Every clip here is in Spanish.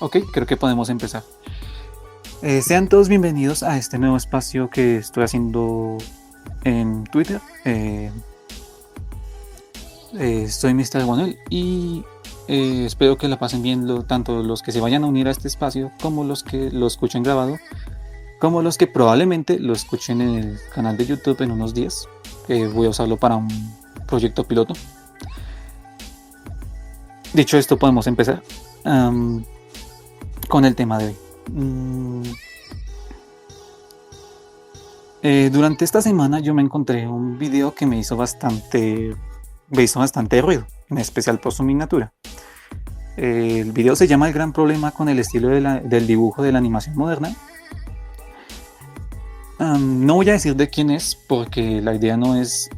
Ok, creo que podemos empezar. Sean todos bienvenidos a este nuevo espacio que estoy haciendo en Twitter. Soy Mr. Manuel y espero que la pasen bien tanto los que se vayan a unir a este espacio como los que lo escuchen grabado, como los que probablemente lo escuchen en el canal de YouTube en unos días. Voy a usarlo para un proyecto piloto. Dicho esto, podemos empezar con el tema de hoy. Durante esta semana yo me encontré un video que me hizo bastante ruido, en especial por su miniatura. El video se llama El gran problema con el estilo del dibujo de la animación moderna. No voy a decir de quién es, porque la idea no es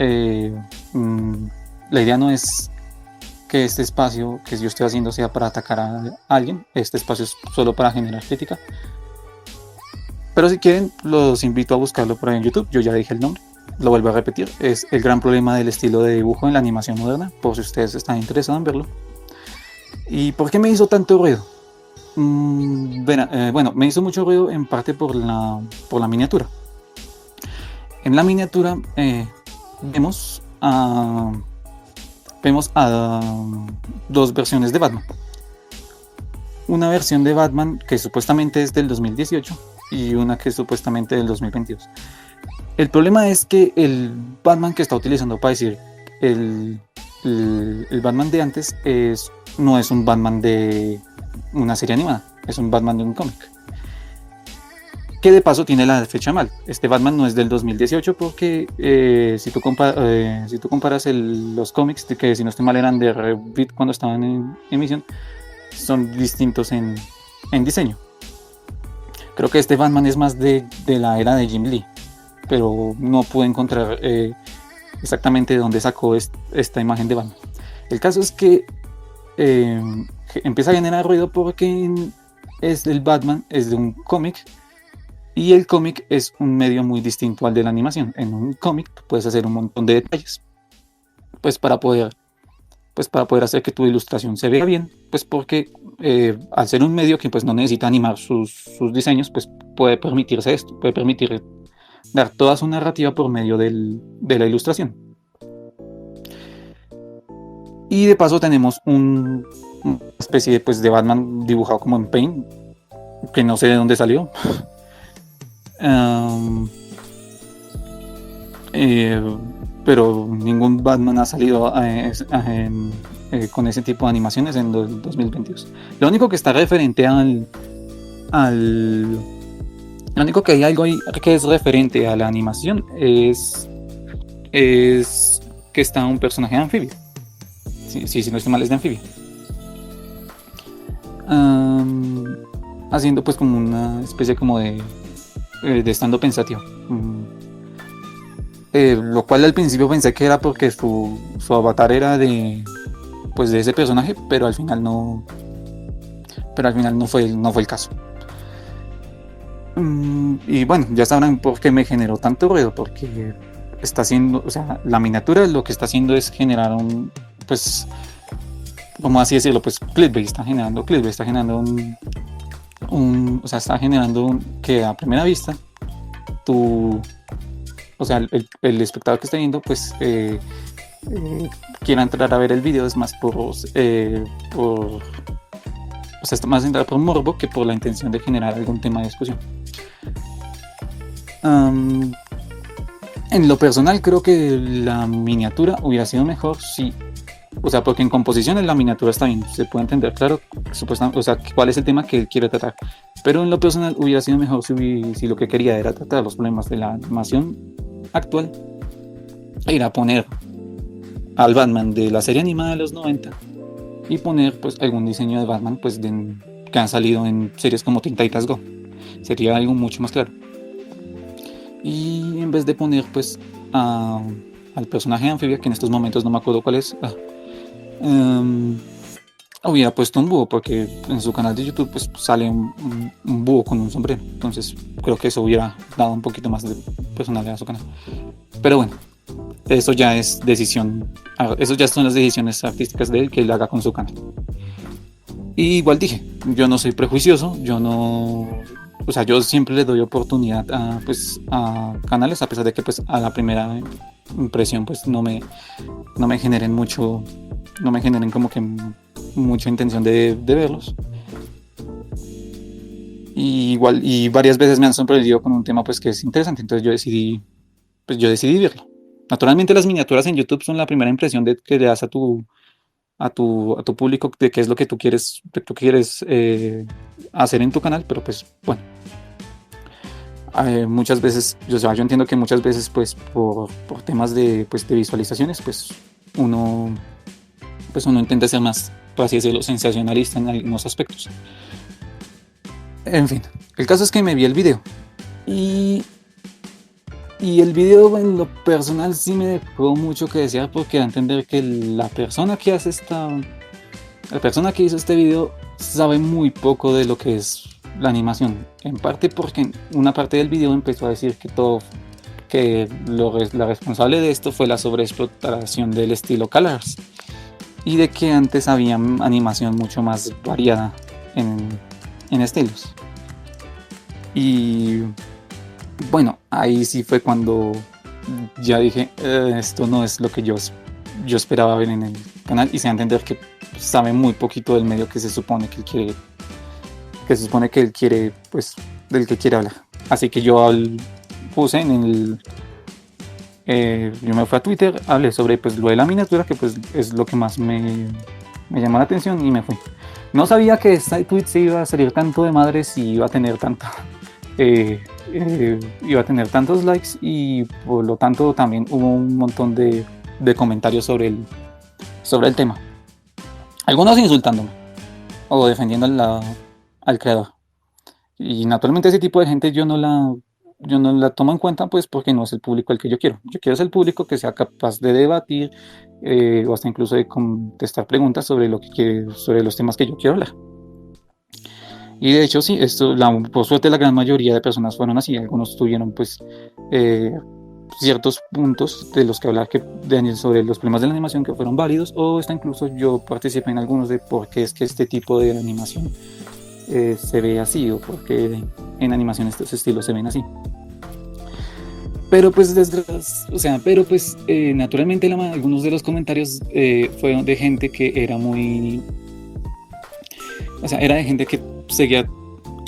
que este espacio que yo estoy haciendo sea para atacar a alguien. Este espacio es solo para generar crítica. Pero si quieren, los invito a buscarlo por ahí en YouTube. Yo ya dije el nombre, lo vuelvo a repetir. Es El gran problema del estilo de dibujo en la animación moderna, por si ustedes están interesados en verlo. ¿Y por qué me hizo tanto ruido? Bueno, me hizo mucho ruido en parte por la miniatura. En la miniatura vemos a dos versiones de Batman. Una versión de Batman que supuestamente es del 2018 y una que es supuestamente del 2022. El problema es que el Batman que está utilizando para decir el Batman de antes no es un Batman de una serie animada, es un Batman de un cómic. Que de paso tiene la fecha mal. Este Batman no es del 2018 porque si tú comparas los cómics, que si no estoy mal eran de Rebirth cuando estaban en emisión, son distintos en diseño. Creo que este Batman es más de la era de Jim Lee, pero no pude encontrar exactamente de dónde sacó esta imagen de Batman. El caso es que empieza a generar ruido porque el Batman es de un cómic y el cómic es un medio muy distinto al de la animación. En un cómic puedes hacer un montón de detalles pues para poder hacer que tu ilustración se vea bien, pues porque al ser un medio que pues no necesita animar sus diseños, pues puede permitirse esto, puede permitir dar toda su narrativa por medio de la ilustración. Y de paso tenemos una especie de Batman dibujado como en Paint, que no sé de dónde salió. Pero ningún Batman ha salido con ese tipo de animaciones en 2022. Lo único que está referente lo único que hay algo ahí que es referente a la animación es que está un personaje anfibio. Si no estoy mal, es de anfibio. Haciendo pues como una especie como de estando pensativo. Lo cual al principio pensé que era porque su avatar era de ese personaje, pero al final no fue el caso. Y bueno, ya sabrán por qué me generó tanto ruido, porque está haciendo, o sea, la miniatura lo que está haciendo es generar como así decirlo, clickbait, está generando está generando que a primera vista el espectador que está viendo quiera entrar a ver el video, es más más entrar por morbo que por la intención de generar algún tema de discusión. En lo personal creo que la miniatura hubiera sido mejor porque en composición la miniatura está bien, se puede entender, claro, supuestamente, cuál es el tema que él quiere tratar, pero en lo personal hubiera sido mejor si lo que quería era tratar los problemas de la animación actual, ir a poner al Batman de la serie animada de los 90 y poner algún diseño de Batman que han salido en series como Teen Titans Go. Sería algo mucho más claro. Y en vez de poner al personaje de anfibia, que en estos momentos no me acuerdo cuál es, hubiera puesto un búho, porque en su canal de YouTube sale un búho con un sombrero. Entonces creo que eso hubiera dado un poquito más de personalidad a su canal. Pero bueno, eso ya son las decisiones artísticas de él, que él haga con su canal. Y igual dije, yo no soy prejuicioso, yo no, o sea, yo siempre le doy oportunidad a, pues, a canales, a pesar de que pues a la primera impresión pues no me generen mucho, no me generen como que mucha intención de verlos. Y igual, y varias veces me han sorprendido con un tema pues que es interesante, entonces yo decidí verlo. Naturalmente las miniaturas en YouTube son la primera impresión de que le das a tu público de qué es lo que tú quieres hacer en tu canal, pero pues bueno, muchas veces, o sea, yo entiendo que muchas veces pues por temas de, pues, de visualizaciones, uno, pues uno intenta ser más, por así decirlo, sensacionalista en algunos aspectos. En fin, el caso es que me vi el video y, y el video en lo personal sí me dejó mucho que desear porque da a entender que la persona que hizo este video sabe muy poco de lo que es la animación. En parte porque una parte del video empezó a decir la responsable de esto fue la sobreexplotación del estilo Colors y de que antes había animación mucho más variada en estilos. Y bueno, ahí sí fue cuando ya dije, esto no es lo que yo esperaba ver en el canal, y se va a entender que sabe muy poquito del medio que se supone que él quiere, pues, del que quiere hablar. Así que yo puse yo me fui a Twitter, hablé sobre pues lo de la miniatura, que pues es lo que más me llamó la atención, y me fui. No sabía que este tweet se iba a salir tanto de madres y iba a tener iba a tener tantos likes, y por lo tanto también hubo un montón de comentarios sobre el tema. Algunos insultándome o defendiendo al creador. Y naturalmente ese tipo de gente yo no la tomo en cuenta, pues porque no es el público al que yo quiero. Yo quiero ser el público que sea capaz de debatir o hasta incluso de contestar preguntas sobre sobre los temas que yo quiero hablar. Y de hecho sí, por suerte la gran mayoría de personas fueron así. Algunos tuvieron pues ciertos puntos de los que hablar sobre los problemas de la animación que fueron válidos, o hasta incluso yo participé en algunos de por qué es que este tipo de animación se ve así, o por qué en animación estos estilos se ven así. Pero pues naturalmente algunos de los comentarios fueron de gente que era muy, o sea, era de gente que seguía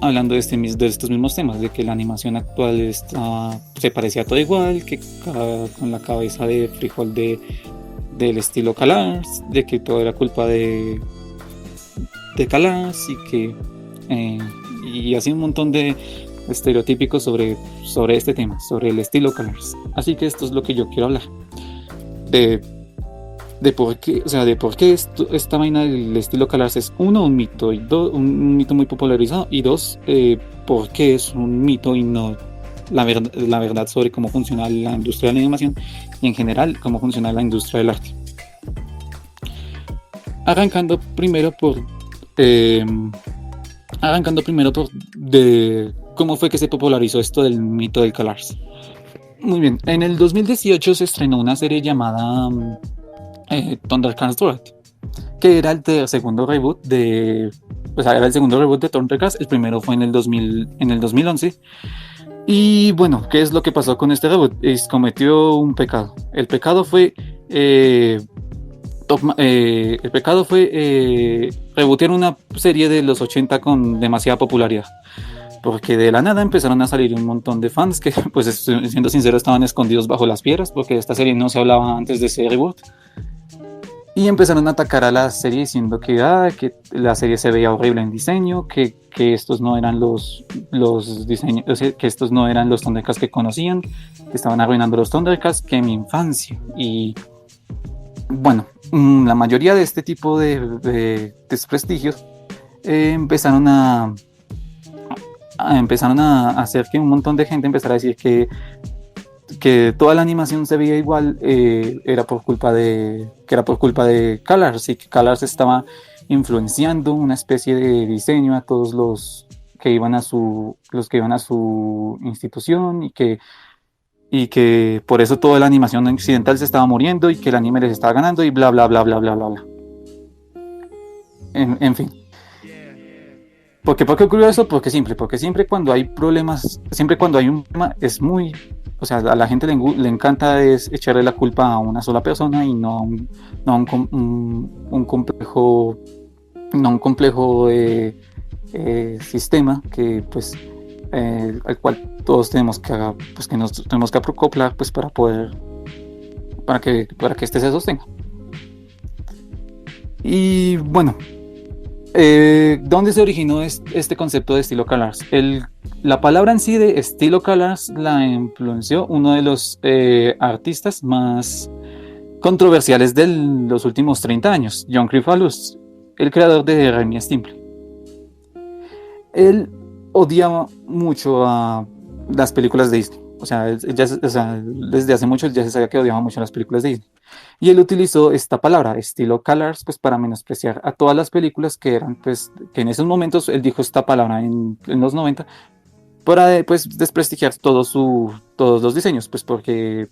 hablando de estos mismos temas, de que la animación actual se parecía todo igual, que con la cabeza de frijol del estilo Colors, de que todo era culpa de Colors, y así un montón de estereotípicos sobre este tema, sobre el estilo Colors. Así que esto es lo que yo quiero hablar, de por qué, o sea, de por qué esta vaina del estilo Colors es un mito, y un mito muy popularizado, y dos, por qué es un mito y no la verdad sobre cómo funciona la industria de la animación y en general cómo funciona la industria del arte. Arrancando primero por de cómo fue que se popularizó esto del mito del Colors. Muy bien, en el 2018 se estrenó una serie llamada Thundercats Road, que era el segundo reboot de Thundercats. El primero fue en el 2011. Y bueno, ¿qué es lo que pasó con este reboot? Cometió un pecado. El pecado fue rebootear una serie de los 80 con demasiada popularidad, porque de la nada empezaron a salir un montón de fans que, pues siendo sincero, estaban escondidos bajo las piedras, porque de esta serie no se hablaba antes de ese reboot, y empezaron a atacar a la serie diciendo que la serie se veía horrible en diseño, que estos no eran los diseños, o sea, que estos no eran los Thundercats que conocían, que estaban arruinando los Thundercats, que mi infancia. Y bueno, la mayoría de este tipo de desprestigios empezaron a hacer que un montón de gente empezara a decir que toda la animación se veía igual, era por culpa de Colors, y que Colors estaba influenciando una especie de diseño a todos los que iban a su institución, y que por eso toda la animación occidental se estaba muriendo y que el anime les estaba ganando, y bla bla bla bla bla bla bla. En fin, ¿Por qué ocurrió eso? Porque siempre cuando hay problemas, siempre cuando hay un problema es muy, o sea, a la gente le encanta es echarle la culpa a una sola persona y no a no a un complejo, no a un complejo sistema que pues al cual todos tenemos que pues que nos tenemos que acoplar pues para poder para que este se sostenga. Y bueno, ¿dónde se originó este concepto de estilo CalArts? La palabra en sí de estilo CalArts la influenció uno de los artistas más controversiales de los últimos 30 años, John Krifalus, el creador de Ren y Stimpy. Él odiaba mucho a las películas de Disney. O sea, desde hace mucho ya se sabía que odiaba mucho las películas de Disney. Y él utilizó esta palabra, estilo CalArts, pues para menospreciar a todas las películas que eran, pues, que en esos momentos él dijo esta palabra en los 90 para pues desprestigiar todos los diseños, pues porque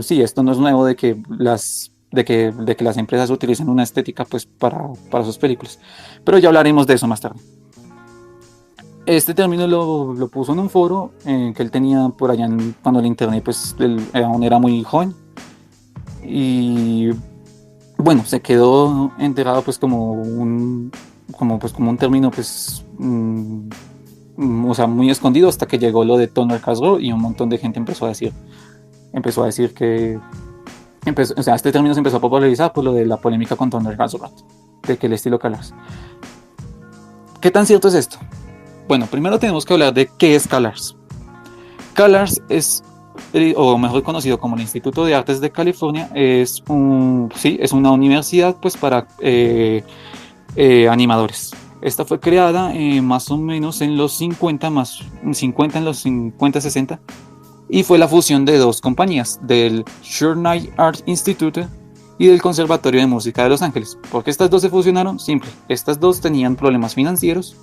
sí, esto no es nuevo de que las empresas utilicen una estética pues para sus películas. Pero ya hablaremos de eso más tarde. Este término lo puso en un foro que él tenía por allá cuando el internet pues él aún era muy joven. Y bueno, se quedó enterrado pues como un término pues o sea, muy escondido hasta que llegó lo de Thundercats Roar y un montón de gente empezó a decir que o sea, este término se empezó a popularizar por lo de la polémica con Thundercats Roar, de que el estilo CalArts. ¿Qué tan cierto es esto? Bueno, primero tenemos que hablar de qué es CalArts. CalArts es, o mejor conocido como el Instituto de Artes de California, es una universidad pues para animadores. Esta fue creada más o menos en los 50, en los 50-60, y fue la fusión de dos compañías, del Shore Art Institute y del Conservatorio de Música de Los Ángeles. ¿Por qué estas dos se fusionaron? Simple, estas dos tenían problemas financieros.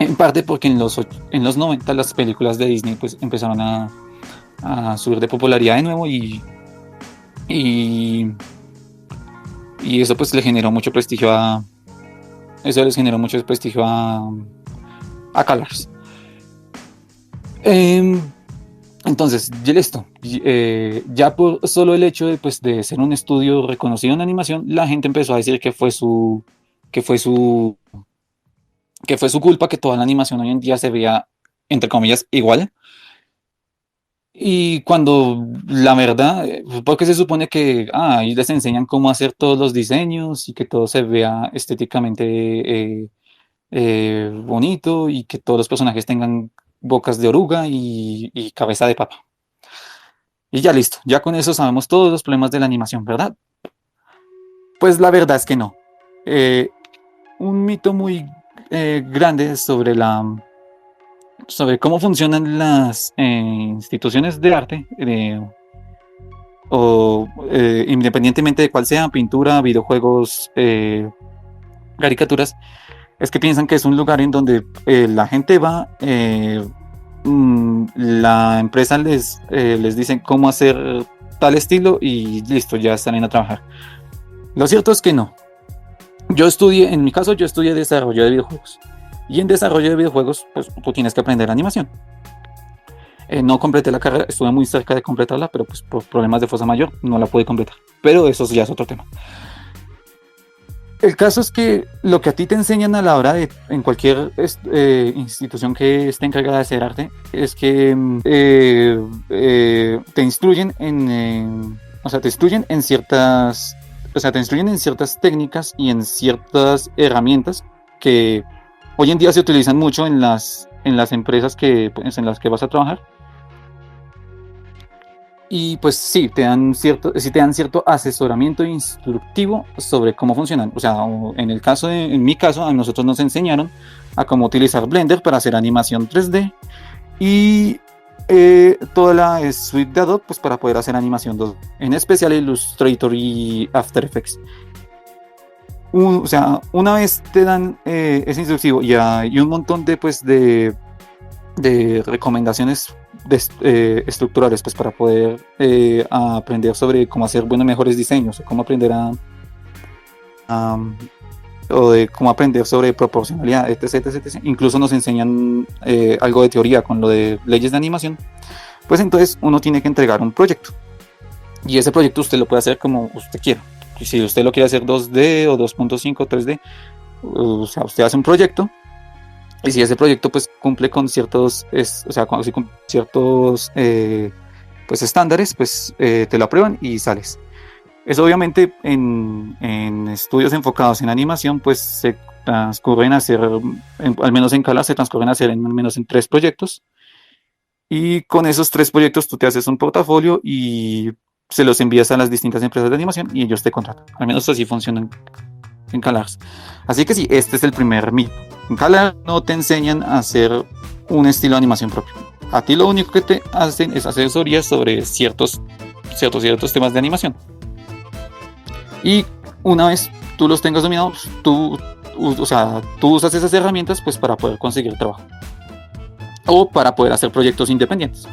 En parte porque en los 90 las películas de Disney pues empezaron a subir de popularidad de nuevo y eso pues le generó mucho prestigio eso les generó mucho prestigio a CalArts. Entonces, ya listo. Ya por solo el hecho de, pues, de ser un estudio reconocido en animación, la gente empezó a decir que fue su que fue su culpa que toda la animación hoy en día se vea, entre comillas, igual. Y cuando la verdad, porque se supone que ahí les enseñan cómo hacer todos los diseños y que todo se vea estéticamente bonito y que todos los personajes tengan bocas de oruga y cabeza de papa. Y ya listo, ya con eso sabemos todos los problemas de la animación, ¿verdad? Pues la verdad es que no. Eh, un mito muy grande sobre cómo funcionan las instituciones de arte, independientemente de cuál sea, pintura, videojuegos, caricaturas, es que piensan que es un lugar en donde la gente va, la empresa les dice cómo hacer tal estilo y listo, ya salen a trabajar. Lo cierto es que no. En mi caso, yo estudié desarrollo de videojuegos. Y en desarrollo de videojuegos, pues tú tienes que aprender animación. No completé la carrera, estuve muy cerca de completarla, pero pues por problemas de fuerza mayor no la pude completar. Pero eso ya es otro tema. El caso es que lo que a ti te enseñan a la hora de, en cualquier institución que esté encargada de hacer arte, es que te instruyen te instruyen en ciertas, te instruyen en ciertas técnicas y en ciertas herramientas que hoy en día se utilizan mucho en las empresas en las que vas a trabajar. Y pues sí, te dan cierto asesoramiento instructivo sobre cómo funcionan. O sea, en mi caso, a nosotros nos enseñaron a cómo utilizar Blender para hacer animación 3D y toda la suite de Adobe pues, para poder hacer animación 2D, en especial Illustrator y After Effects. O sea, una vez te dan ese instructivo y hay un montón de, pues, de recomendaciones estructurales, pues, para poder aprender sobre cómo hacer buenos, mejores diseños, o cómo aprender a o de cómo aprender sobre proporcionalidad, etc. Incluso nos enseñan algo de teoría con lo de leyes de animación. Pues entonces uno tiene que entregar un proyecto. Y ese proyecto usted lo puede hacer como usted quiera. Si usted lo quiere hacer 2D o 2.5, 3D, o sea, usted hace un proyecto. Y si ese proyecto pues cumple con ciertos, o sea, con ciertos pues estándares, pues te lo aprueban y sales. Eso obviamente en estudios enfocados en animación, pues se transcurren a hacer, al menos en Cala, se transcurren a hacer al menos en 3 proyectos. Y con esos 3 proyectos tú te haces un portafolio y se los envías a las distintas empresas de animación y ellos te contratan. Al menos así funcionan en CalArts. Así que sí, este es el primer mito. En CalArts no te enseñan a hacer un estilo de animación propio. A ti lo único que te hacen es asesorías sobre ciertos temas de animación. Y una vez tú los tengas dominados, tú usas esas herramientas pues para poder conseguir trabajo o para poder hacer proyectos independientes.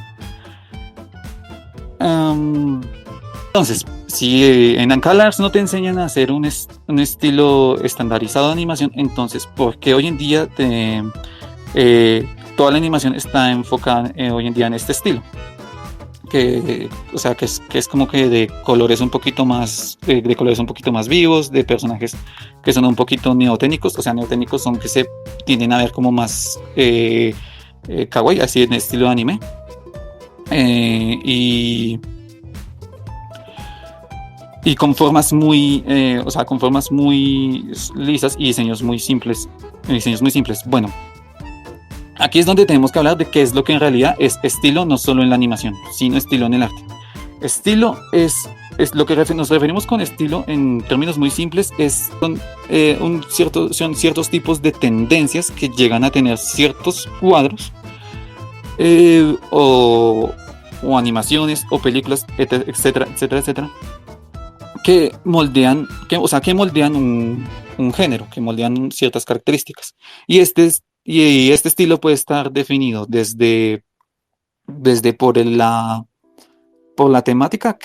Entonces, si en CalArts no te enseñan a hacer un estilo estandarizado de animación, entonces, ¿por qué hoy en día toda la animación está enfocada hoy en día en este estilo? Que es como que de colores un poquito más vivos, de personajes que son un poquito neoténicos. O sea, neoténicos son que se tienden a ver como más kawaii, así en estilo de anime. Y con formas muy lisas y diseños muy simples. Bueno, aquí es donde tenemos que hablar de qué es lo que en realidad es estilo, no solo en la animación, sino estilo en el arte. Estilo es lo que nos referimos con estilo en términos muy simples, son ciertos tipos de tendencias que llegan a tener ciertos cuadros o animaciones o películas, etcétera, que moldean un género, que moldean ciertas características. Y este estilo puede estar definido desde por la temática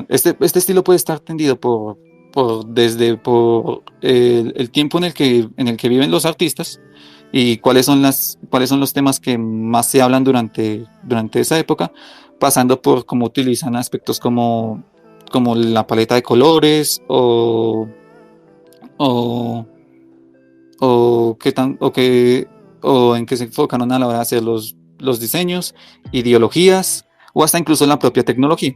este estilo puede estar tendido por el tiempo en el que viven los artistas y cuáles son los temas que más se hablan durante esa época, pasando por cómo utilizan aspectos como la paleta de colores o en qué se enfocaron a la hora de hacer los diseños, ideologías o hasta incluso la propia tecnología.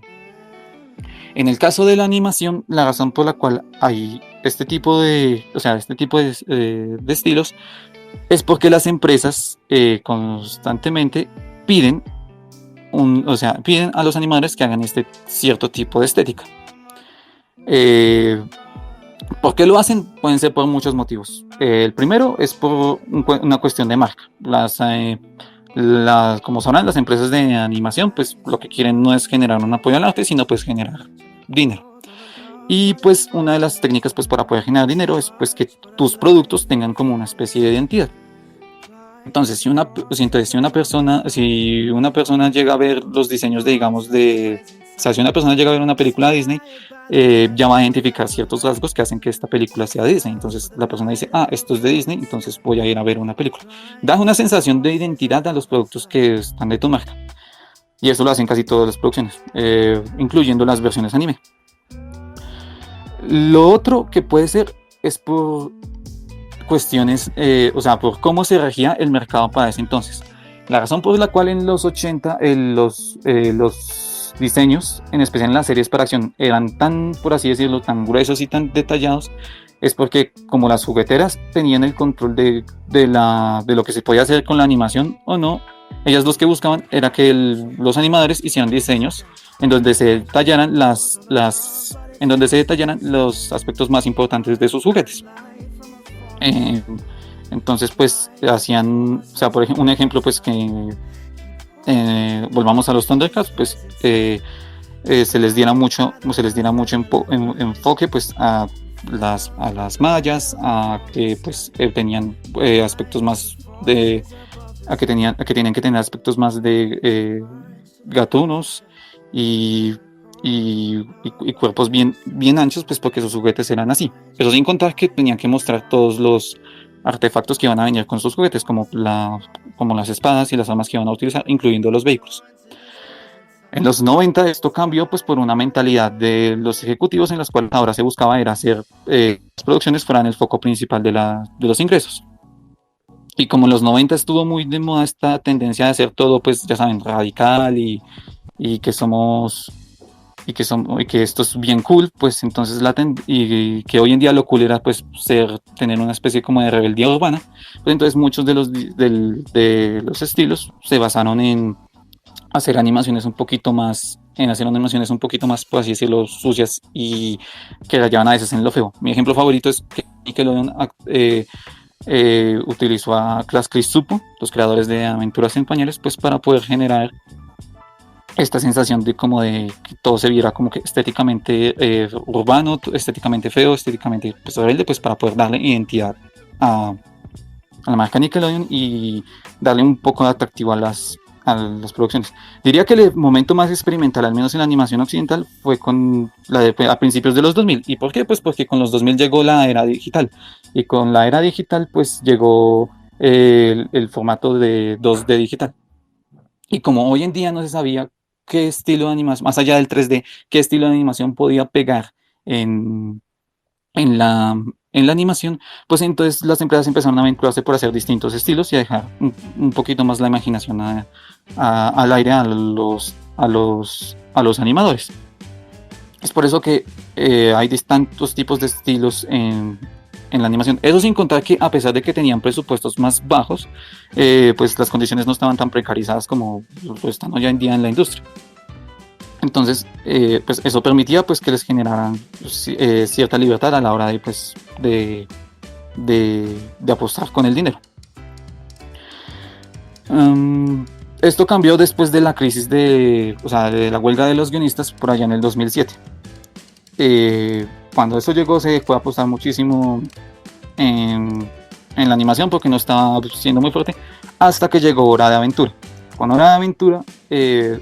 En el caso de la animación, la razón por la cual hay este tipo de estilos es porque las empresas constantemente piden a los animadores que hagan este cierto tipo de estética. ¿Por qué lo hacen? Pueden ser por muchos motivos. El primero es por una cuestión de marca. Como sabrán, las empresas de animación, pues lo que quieren no es generar un apoyo al arte, sino pues generar dinero. Y pues una de las técnicas pues para poder generar dinero es pues que tus productos tengan como una especie de identidad. Entonces, si una persona llega a ver los diseños si una persona llega a ver una película de Disney, ya va a identificar ciertos rasgos que hacen que esta película sea de Disney. Entonces la persona dice, esto es de Disney, entonces voy a ir a ver una película. Da una sensación de identidad a los productos que están de tu marca. Y eso lo hacen casi todas las producciones, incluyendo las versiones anime. Lo otro que puede ser es por cuestiones, por cómo se regía el mercado para ese entonces. La razón por la cual en los 80 los diseños, en especial en las series para acción, eran tan, por así decirlo, tan gruesos y tan detallados, es porque como las jugueteras tenían el control de lo que se podía hacer con la animación o no, ellas lo que buscaban era que los animadores hicieran diseños en donde se detallaran los aspectos más importantes de sus juguetes. Entonces pues hacían, por ejemplo, un ejemplo pues que volvamos a los Thundercats, pues se les diera mucho enfoque pues a a las mallas, a que pues tenían aspectos más de, a que tenían que tener aspectos más de gatunos y, y cuerpos bien anchos, pues porque sus juguetes eran así. Pero sin contar que tenían que mostrar todos los artefactos que iban a venir con sus juguetes, como las espadas y las armas que iban a utilizar, incluyendo los vehículos. En los 90 esto cambió pues por una mentalidad de los ejecutivos en las cuales ahora se buscaba era hacer las producciones fueran el foco principal de los ingresos. Y como en los 90 estuvo muy de moda esta tendencia de hacer todo, pues ya saben, radical y que somos y que esto es bien cool, pues entonces y que hoy en día lo cool era pues tener una especie como de rebeldía urbana, pues entonces muchos de los estilos se basaron en hacer animaciones un poquito más, por así decirlo, sucias y que rayaban a veces en lo feo. Mi ejemplo favorito es que Nickelodeon utilizó a Class Chris Supo, los creadores de Aventuras en Pañales, pues para poder generar esta sensación de como de que todo se viera como que estéticamente urbano, estéticamente feo, estéticamente pues, rebelde, pues para poder darle identidad a la marca Nickelodeon y darle un poco de atractivo a las producciones. Diría que el momento más experimental, al menos en la animación occidental, fue a principios de los 2000. ¿Y por qué? Pues porque con los 2000 llegó la era digital. Y con la era digital, pues llegó el formato de 2D digital. Y como hoy en día no se sabía qué estilo de animación, más allá del 3D, qué estilo de animación podía pegar en, en la, en la animación, pues entonces las empresas empezaron a aventurarse por hacer distintos estilos y a dejar un poquito más la imaginación al aire a los animadores. Es por eso que hay distintos tipos de estilos en la animación. Eso sin contar que a pesar de que tenían presupuestos más bajos, pues las condiciones no estaban tan precarizadas como lo están hoy en día en la industria. Entonces, pues eso permitía pues que les generaran cierta libertad a la hora de, pues, de apostar con el dinero. Esto cambió después de la crisis de la huelga de los guionistas por allá en el 2007. Cuando eso llegó se fue a apostar muchísimo en la animación porque no estaba siendo muy fuerte, hasta que llegó Hora de Aventura. Con Hora de Aventura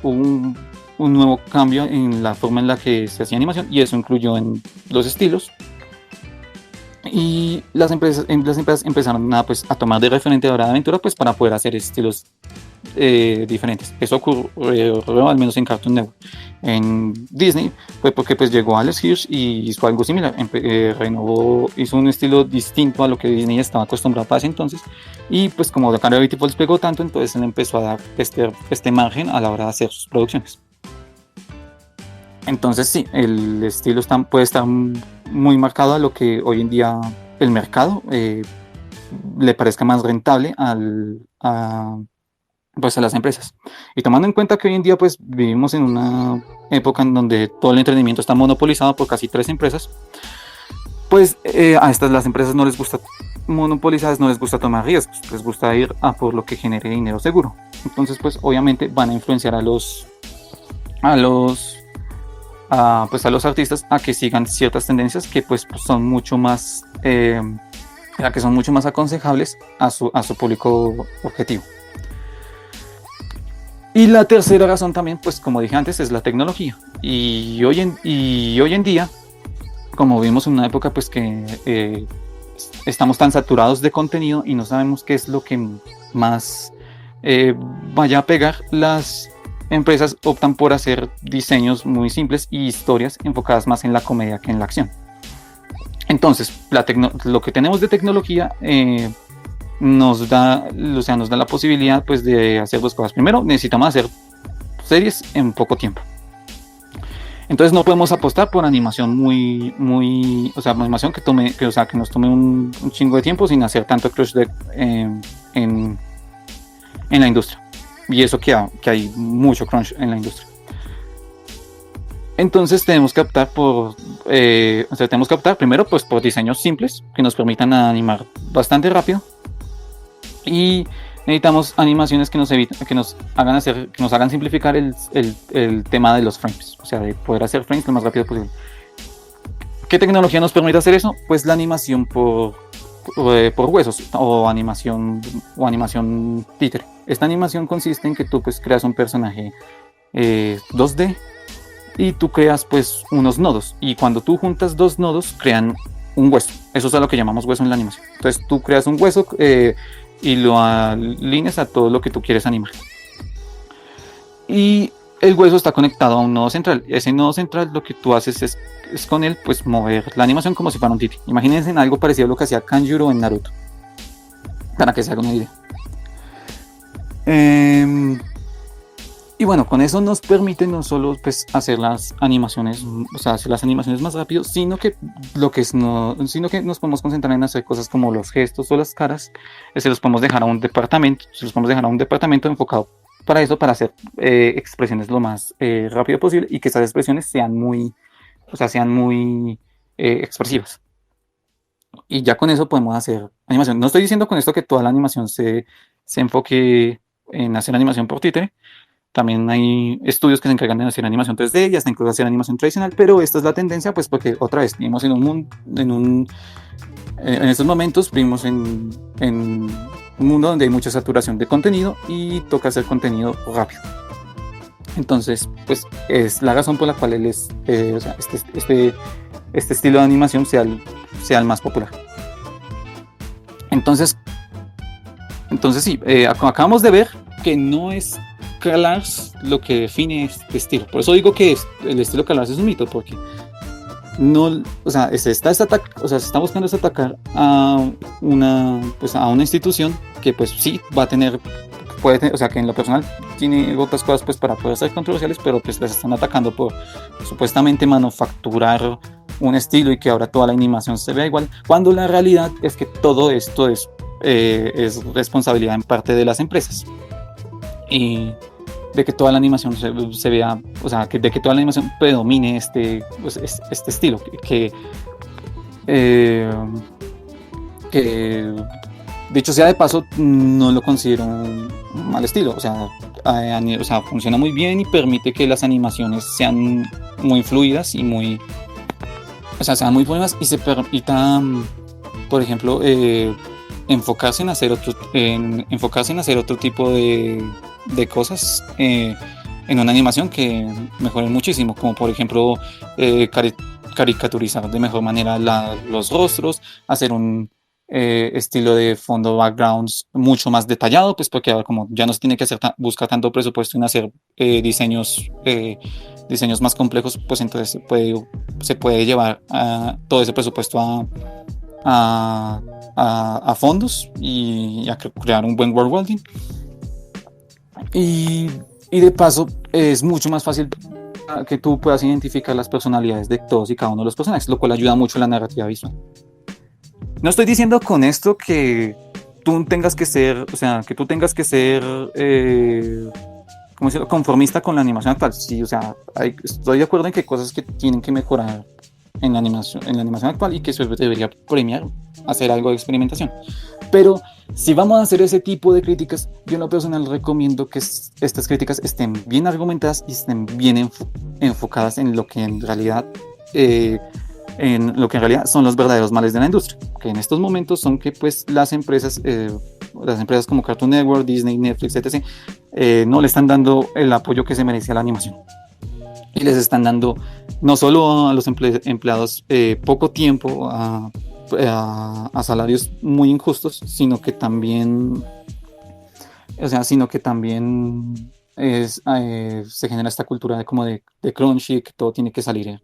hubo un nuevo cambio en la forma en la que se hacía animación y eso incluyó en los estilos y las empresas empezaron pues, a tomar de referente a Hora de Aventura pues, para poder hacer estilos diferentes. Eso ocurrió al menos en Cartoon Network. En Disney fue porque pues, llegó Alex Hirsch y hizo algo similar, hizo un estilo distinto a lo que Disney estaba acostumbrado para ese entonces y pues como The Gravity Falls pegó tanto, entonces él empezó a dar este margen a la hora de hacer sus producciones. Entonces sí, el estilo puede estar muy marcado a lo que hoy en día el mercado le parezca más rentable pues a las empresas. Y tomando en cuenta que hoy en día pues vivimos en una época en donde todo el entretenimiento está monopolizado por casi 3 empresas, pues a las empresas no les gusta monopolizadas, no les gusta tomar riesgos, les gusta ir a por lo que genere dinero seguro. Entonces pues obviamente van a influenciar a los artistas a que sigan ciertas tendencias que pues son mucho más aconsejables a su público objetivo. Y la tercera razón también, pues como dije antes, es la tecnología. Y hoy en día, como vimos en una época pues que estamos tan saturados de contenido y no sabemos qué es lo que más vaya a pegar, las empresas optan por hacer diseños muy simples y historias enfocadas más en la comedia que en la acción. Entonces, lo que tenemos de tecnología nos da la posibilidad pues, de hacer 2 cosas. Primero, necesitamos hacer series en poco tiempo. Entonces no podemos apostar por animación animación que nos tome un chingo de tiempo sin hacer tanto crush en la industria. Y eso que hay mucho crunch en la industria. Entonces tenemos que optar primero pues, por diseños simples que nos permitan animar bastante rápido. Y necesitamos animaciones que nos hagan simplificar el tema de los frames. O sea, de poder hacer frames lo más rápido posible. ¿Qué tecnología nos permite hacer eso? Pues la animación por huesos o animación títere. Esta animación consiste en que tú pues creas un personaje 2D y tú creas pues unos nodos, y cuando tú juntas dos nodos crean un hueso. Eso es a lo que llamamos hueso en la animación. Entonces tú creas un hueso y lo alineas a todo lo que tú quieres animar. Y el hueso está conectado a un nodo central. Ese nodo central, lo que tú haces es con él pues mover la animación como si fuera un titi. Imagínense en algo parecido a lo que hacía Kanjuro en Naruto, para que se haga una idea. Y bueno, con eso nos permite no solo pues hacer las animaciones, o sea, hacer las animaciones más rápido, sino que nos podemos concentrar en hacer cosas como los gestos o las caras. Se los podemos dejar a un departamento enfocado para eso, para hacer expresiones lo más rápido posible, y que esas expresiones sean muy expresivas. Y ya con eso podemos hacer animación. No estoy diciendo con esto que toda la animación se enfoque en hacer animación por títere. También hay estudios que se encargan de hacer animación 3D y hasta incluso hacer animación tradicional, pero esta es la tendencia, pues porque otra vez vivimos en estos momentos vivimos en un mundo donde hay mucha saturación de contenido y toca hacer contenido rápido. Entonces, pues es la razón por la cual este estilo de animación sea el más popular. Entonces sí, acabamos de ver que no es CalArts lo que define este estilo. Por eso digo que el estilo CalArts es un mito, porque no, o sea, se está buscando atacar a una institución que pues sí va a tener, o sea, que en lo personal tiene otras cosas pues para poder ser controversiales, pero pues les están atacando por supuestamente manufacturar un estilo y que ahora toda la animación se vea igual, cuando la realidad es que todo esto es responsabilidad en parte de las empresas, y de que toda la animación se vea, o sea, de que toda la animación predomine este estilo, que dicho sea de paso, no lo considero un mal estilo. O sea, funciona muy bien y permite que las animaciones sean muy fluidas y sean muy buenas, y se permita, por ejemplo, enfocarse en hacer otro tipo de cosas en una animación que mejoren muchísimo, como por ejemplo caricaturizar de mejor manera los rostros, hacer un estilo de fondo backgrounds mucho más detallado, pues porque ahora como ya no se tiene que buscar tanto presupuesto en hacer diseños más complejos, pues entonces se puede llevar todo ese presupuesto a fondos y a crear un buen world building. Y de paso es mucho más fácil que tú puedas identificar las personalidades de todos y cada uno de los personajes, lo cual ayuda mucho a la narrativa visual. No estoy diciendo con esto que tú tengas que ser, ¿cómo decirlo?, conformista con la animación actual. Sí, o sea, estoy de acuerdo en que hay cosas que tienen que mejorar en la animación actual y que se debería premiar hacer algo de experimentación. Pero si vamos a hacer ese tipo de críticas, yo en lo personal recomiendo que estas críticas estén bien argumentadas y estén bien enfocadas en lo que en realidad son los verdaderos males de la industria, que en estos momentos son que pues las empresas como Cartoon Network, Disney, Netflix, etc., no le están dando el apoyo que se merece a la animación, y les están dando no solo a los empleados poco tiempo, a salarios muy injustos, sino que también se genera esta cultura de crunchy, que todo tiene que salir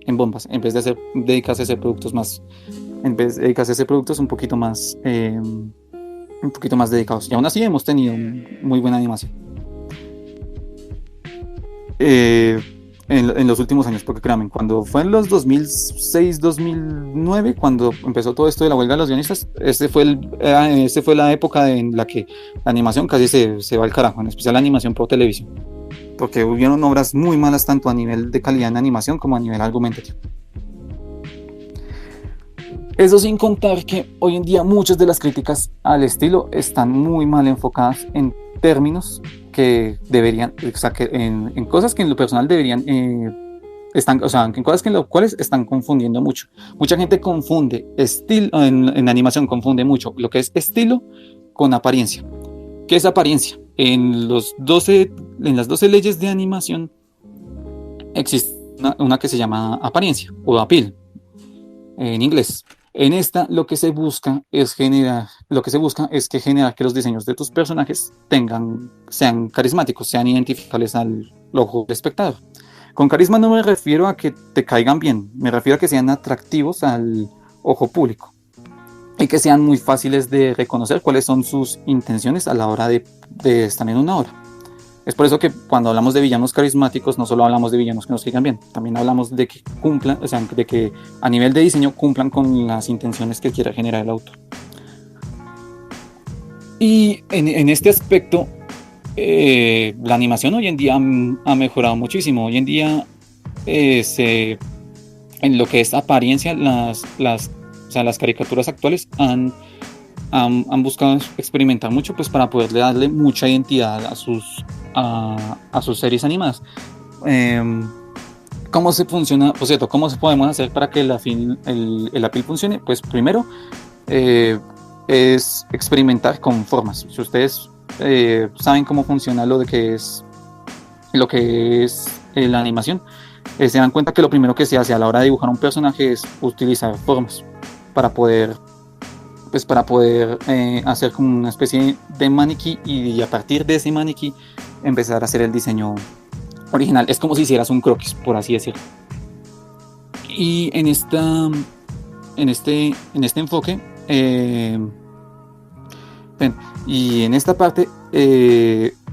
en bombas, en vez de dedicarse a hacer productos un poquito más dedicados. Y aún así hemos tenido muy buena animación en los últimos años, porque créanme, cuando fue en los 2006-2009, cuando empezó todo esto de la huelga de los guionistas, ese fue la época en la que la animación casi se va al carajo, en especial la animación por televisión, porque hubieron obras muy malas tanto a nivel de calidad en animación como a nivel argumentativo. Eso sin contar que hoy en día muchas de las críticas al estilo están muy mal enfocadas en términos que deberían, o sea, que en cosas que en lo personal deberían están, o sea, en cosas que lo cuales están confundiendo mucho. Mucha gente confunde estilo, en animación confunde mucho lo que es estilo con apariencia. ¿Qué es apariencia? En las 12 leyes de animación existe una que se llama apariencia o appeal en inglés. En esta lo que se busca es generar que los diseños de tus personajes sean carismáticos, sean identificables al ojo del espectador. Con carisma no me refiero a que te caigan bien, me refiero a que sean atractivos al ojo público y que sean muy fáciles de reconocer cuáles son sus intenciones a la hora de estar en una obra. Es por eso que cuando hablamos de villanos carismáticos no solo hablamos de villanos que nos caigan bien, también hablamos de que cumplan, o sea, de que a nivel de diseño cumplan con las intenciones que quiera generar el autor. Y en este aspecto, la animación hoy en día ha mejorado muchísimo. Hoy en día, en lo que es apariencia, o sea, las caricaturas actuales han buscado experimentar mucho pues, para poder darle mucha identidad a sus series animadas. ¿Cómo se funciona? Por cierto, ¿cómo se podemos hacer para que el appeal funcione? Pues primero es experimentar con formas. Si ustedes saben cómo funciona lo que es la animación, se dan cuenta que lo primero que se hace a la hora de dibujar un personaje es utilizar formas para poder hacer como una especie de maniquí y a partir de ese maniquí empezar a hacer el diseño original. Es como si hicieras un croquis, por así decirlo. Y en este enfoque y en esta parte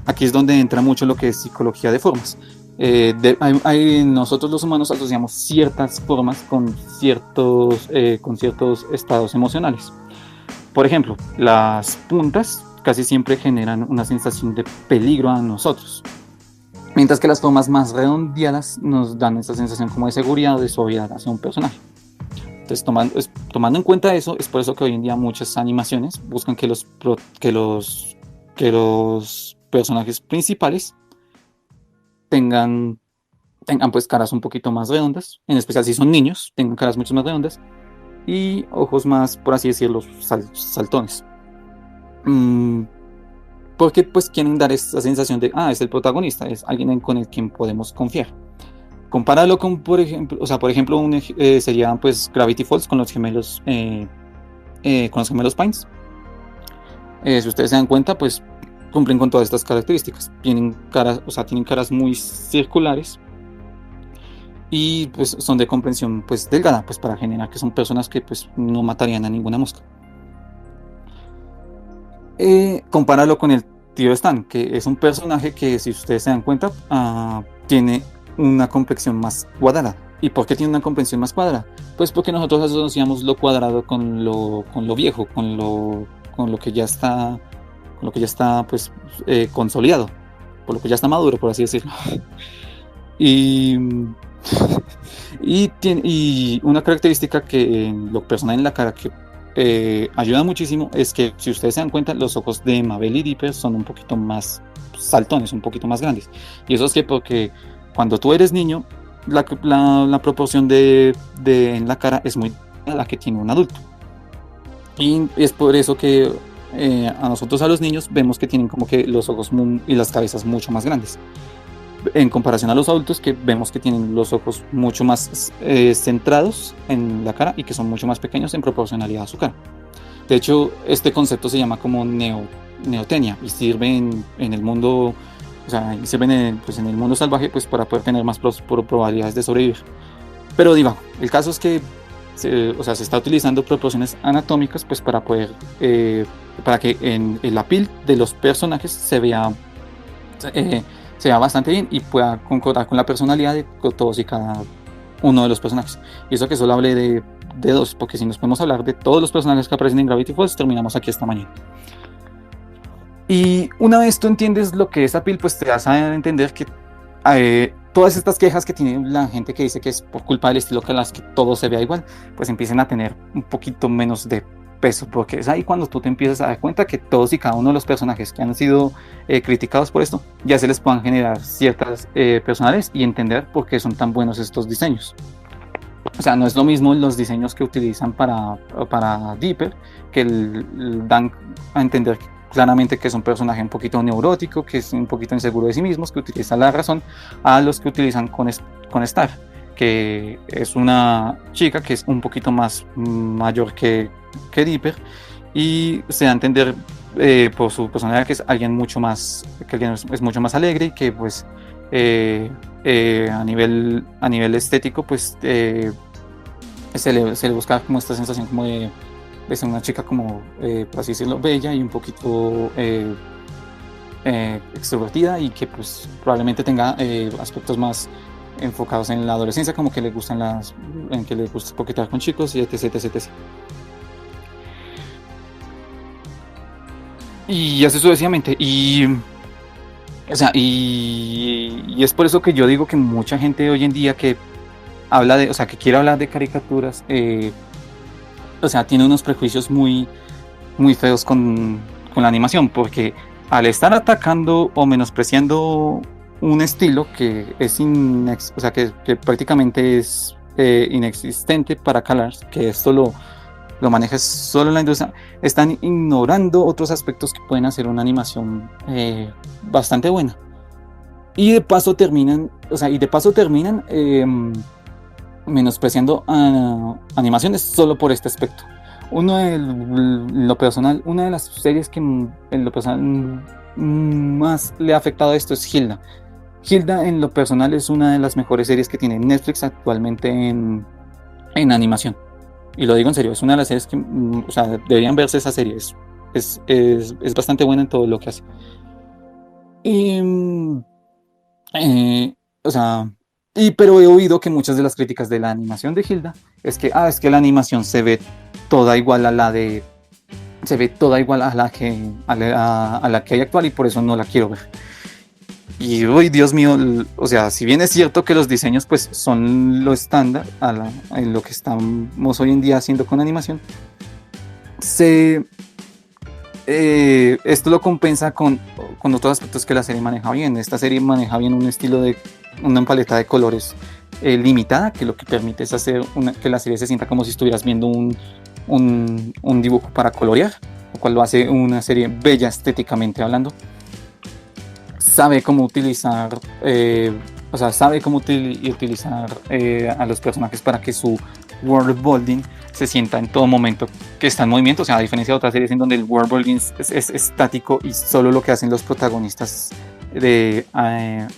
aquí es donde entra mucho lo que es psicología de formas. Nosotros los humanos asociamos ciertas formas con ciertos estados emocionales. Por ejemplo, las puntas casi siempre generan una sensación de peligro a nosotros, mientras que las formas más redondeadas nos dan esa sensación como de seguridad o de suavidad hacia un personaje. Entonces, tomando en cuenta eso, es por eso que hoy en día muchas animaciones buscan que los personajes principales tengan pues caras un poquito más redondas, en especial si son niños, tengan caras mucho más redondas y ojos más, por así decirlo, saltones. Porque pues quieren dar esa sensación de, es el protagonista, es alguien con el quien podemos confiar. Compáralo con, por ejemplo, sería pues Gravity Falls con los gemelos Pines. Si ustedes se dan cuenta, pues cumplen con todas estas características. Tienen caras muy circulares y pues son de comprensión pues delgada, pues para generar que son personas que pues no matarían a ninguna mosca. Compáralo con el tío Stan, que es un personaje que, si ustedes se dan cuenta, tiene una complexión más cuadrada. ¿Y por qué tiene una complexión más cuadrada? Pues porque nosotros asociamos lo cuadrado con lo viejo, con lo que ya está pues consolidado, por lo que ya está maduro, por así decirlo. Y una característica que en lo personal en la cara que ayuda muchísimo es que, si ustedes se dan cuenta, los ojos de Mabel y Dipper son un poquito más saltones, un poquito más grandes. Y eso es porque cuando tú eres niño, la proporción en la cara es muy a la que tiene un adulto. Y es por eso que a nosotros, a los niños, vemos que tienen como que los ojos y las cabezas mucho más grandes, en comparación a los adultos, que vemos que tienen los ojos mucho más centrados en la cara y que son mucho más pequeños en proporcionalidad a su cara. De hecho, este concepto se llama como neotenia y sirve en el mundo, o sea, en el mundo salvaje, pues para poder tener más probabilidades de sobrevivir. Pero digo, el caso es que se está utilizando proporciones anatómicas pues para que en el appeal de los personajes se vea bastante bien y pueda concordar con la personalidad de todos y cada uno de los personajes. Y eso que solo hablé de dos, porque si nos podemos hablar de todos los personajes que aparecen en Gravity Falls, terminamos aquí esta mañana. Y una vez tú entiendes lo que es appeal, pues te vas a entender que todas estas quejas que tiene la gente que dice que es por culpa del estilo que las que todo se vea igual, pues empiecen a tener un poquito menos de peso, porque es ahí cuando tú te empiezas a dar cuenta que todos y cada uno de los personajes que han sido criticados por esto, ya se les puedan generar ciertas personales y entender por qué son tan buenos estos diseños. O sea, no es lo mismo los diseños que utilizan para Dipper, que dan a entender claramente que es un personaje un poquito neurótico, que es un poquito inseguro de sí mismos, que utiliza la razón, a los que utilizan con Star, que es una chica que es un poquito más mayor que Dipper, y se da a entender por su personalidad que es alguien mucho más, que alguien es mucho más alegre y que pues a nivel estético pues se le busca como esta sensación como de ser una chica como, por así decirlo, bella y un poquito extrovertida, y que pues probablemente tenga aspectos más enfocados en la adolescencia, como que le gustan en que le gusta coquetear con chicos y etc, etc, etc. Y así sucesivamente. O sea, y es por eso que yo digo que mucha gente hoy en día que o sea, que quiere hablar de caricaturas, o sea, tiene unos prejuicios muy, muy feos con la animación, porque al estar atacando o menospreciando un estilo que es o sea, que prácticamente es inexistente para Colors, que esto lo maneja solo la industria, están ignorando otros aspectos que pueden hacer una animación bastante buena. Y de paso terminan, menospreciando animaciones solo por este aspecto. Lo personal, una de las series que en lo personal más le ha afectado a esto es Hilda. Hilda en lo personal es una de las mejores series que tiene Netflix actualmente en animación. Y lo digo en serio, es una de las series que, o sea, deberían verse esa serie. Es bastante buena en todo lo que hace. Y, o sea, pero he oído que muchas de las críticas de la animación de Hilda es que la animación se ve toda igual a la de, se ve toda igual a la que hay actual, y por eso no la quiero ver. Y uy, Dios mío, o sea, si bien es cierto que los diseños pues son lo estándar en lo que estamos hoy en día haciendo con animación, esto lo compensa con otros aspectos que la serie maneja bien. Esta serie maneja bien un estilo de una paleta de colores limitada, que lo que permite es hacer que la serie se sienta como si estuvieras viendo un dibujo para colorear, lo cual lo hace una serie bella estéticamente hablando. Sabe cómo utilizar utilizar a los personajes para que su world building se sienta en todo momento que está en movimiento. O sea, a diferencia de otras series en donde el world building es estático y solo lo que hacen los protagonistas